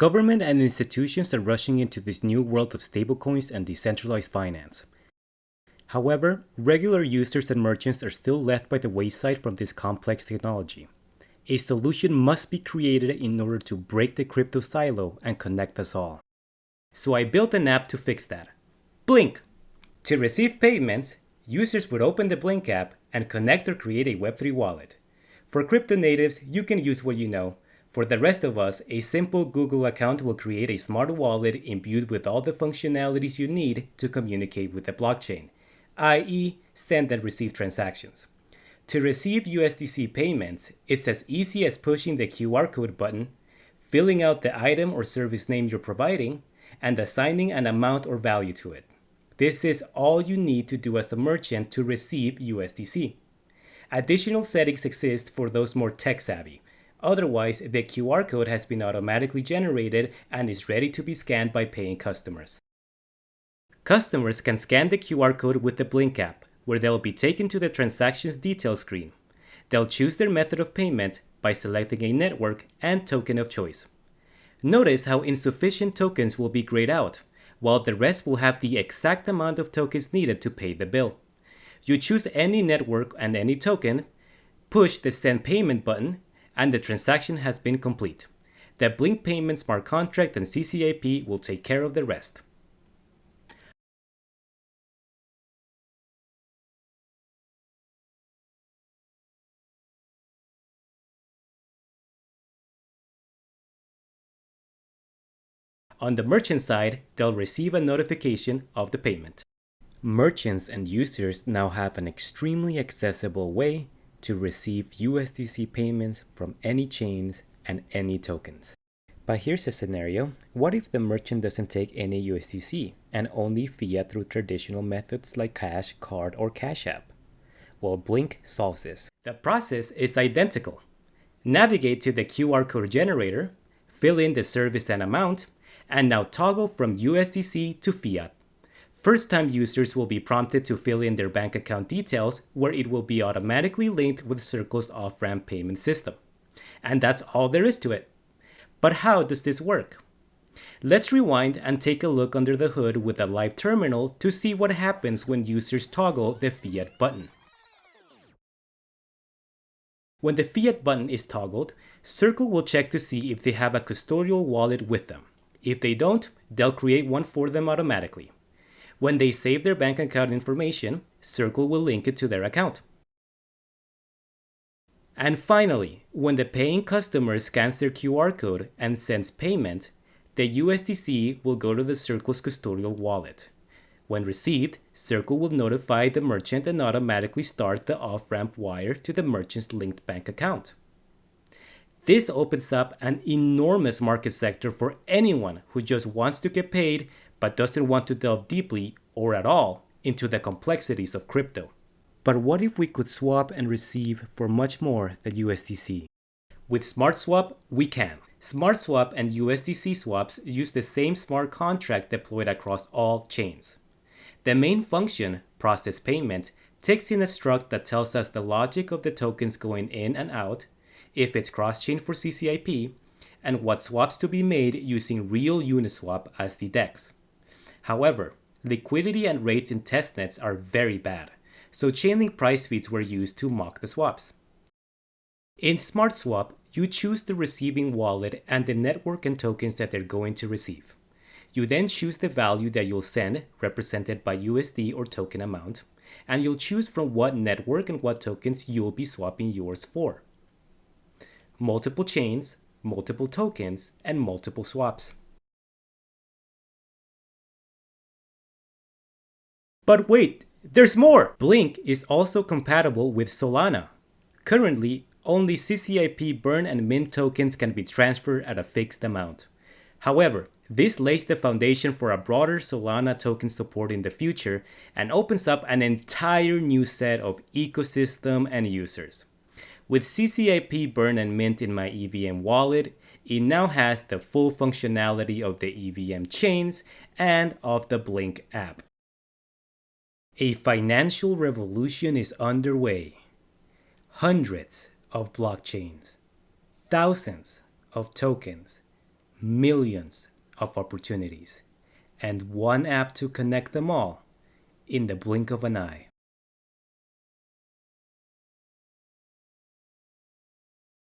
Government and institutions are rushing into this new world of stablecoins and decentralized finance. However, regular users and merchants are still left by the wayside from this complex technology. A solution must be created in order to break the crypto silo and connect us all. So I built an app to fix that. Blink! To receive payments, users would open the Blink app and connect or create a Web3 wallet. For crypto natives, you can use what you know. For the rest of us, a simple Google account will create a smart wallet imbued with all the functionalities you need to communicate with the blockchain, i.e., send and receive transactions. To receive USDC payments, it's as easy as pushing the QR code button, filling out the item or service name you're providing, and assigning an amount or value to it. This is all you need to do as a merchant to receive USDC. Additional settings exist for those more tech-savvy. Otherwise, the QR code has been automatically generated and is ready to be scanned by paying customers. Customers can scan the QR code with the Blink app, where they'll be taken to the transactions detail screen. They'll choose their method of payment by selecting a network and token of choice. Notice how insufficient tokens will be grayed out, while the rest will have the exact amount of tokens needed to pay the bill. You choose any network and any token, push the Send Payment button, and the transaction has been complete. The Blink Payment Smart Contract and CCIP will take care of the rest. On the merchant side, they'll receive a notification of the payment. Merchants and users now have an extremely accessible way to receive USDC payments from any chains and any tokens. But here's a scenario. What if the merchant doesn't take any USDC and only fiat through traditional methods like cash, card, or Cash App? Well, Blink solves this. The process is identical. Navigate to the QR code generator, fill in the service and amount, and now toggle from USDC to fiat. First-time users will be prompted to fill in their bank account details, where it will be automatically linked with Circle's off-ramp payment system. And that's all there is to it. But how does this work? Let's rewind and take a look under the hood with a live terminal to see what happens when users toggle the fiat button. When the fiat button is toggled, Circle will check to see if they have a custodial wallet with them. If they don't, they'll create one for them automatically. When they save their bank account information, Circle will link it to their account. And finally, when the paying customer scans their QR code and sends payment, the USDC will go to the Circle's custodial wallet. When received, Circle will notify the merchant and automatically start the off-ramp wire to the merchant's linked bank account. This opens up an enormous market sector for anyone who just wants to get paid but doesn't want to delve deeply or at all into the complexities of crypto. But what if we could swap and receive for much more than USDC? With SmartSwap, we can. SmartSwap and USDC swaps use the same smart contract deployed across all chains. The main function, process payment, takes in a struct that tells us the logic of the tokens going in and out, if it's cross-chain for CCIP, and what swaps to be made using real Uniswap as the DEX. However, liquidity and rates in testnets are very bad, so Chainlink price feeds were used to mock the swaps. In SmartSwap, you choose the receiving wallet and the network and tokens that they're going to receive. You then choose the value that you'll send, represented by USD or token amount, and you'll choose from what network and what tokens you'll be swapping yours for. Multiple chains, multiple tokens, and multiple swaps. But wait, there's more! Blink is also compatible with Solana. Currently, only CCIP burn and mint tokens can be transferred at a fixed amount. However, this lays the foundation for a broader Solana token support in the future and opens up an entire new set of ecosystem and users. With CCIP burn and mint in my EVM wallet, it now has the full functionality of the EVM chains and of the Blink app. A financial revolution is underway. Hundreds of blockchains, thousands of tokens, millions of opportunities, and one app to connect them all in the blink of an eye.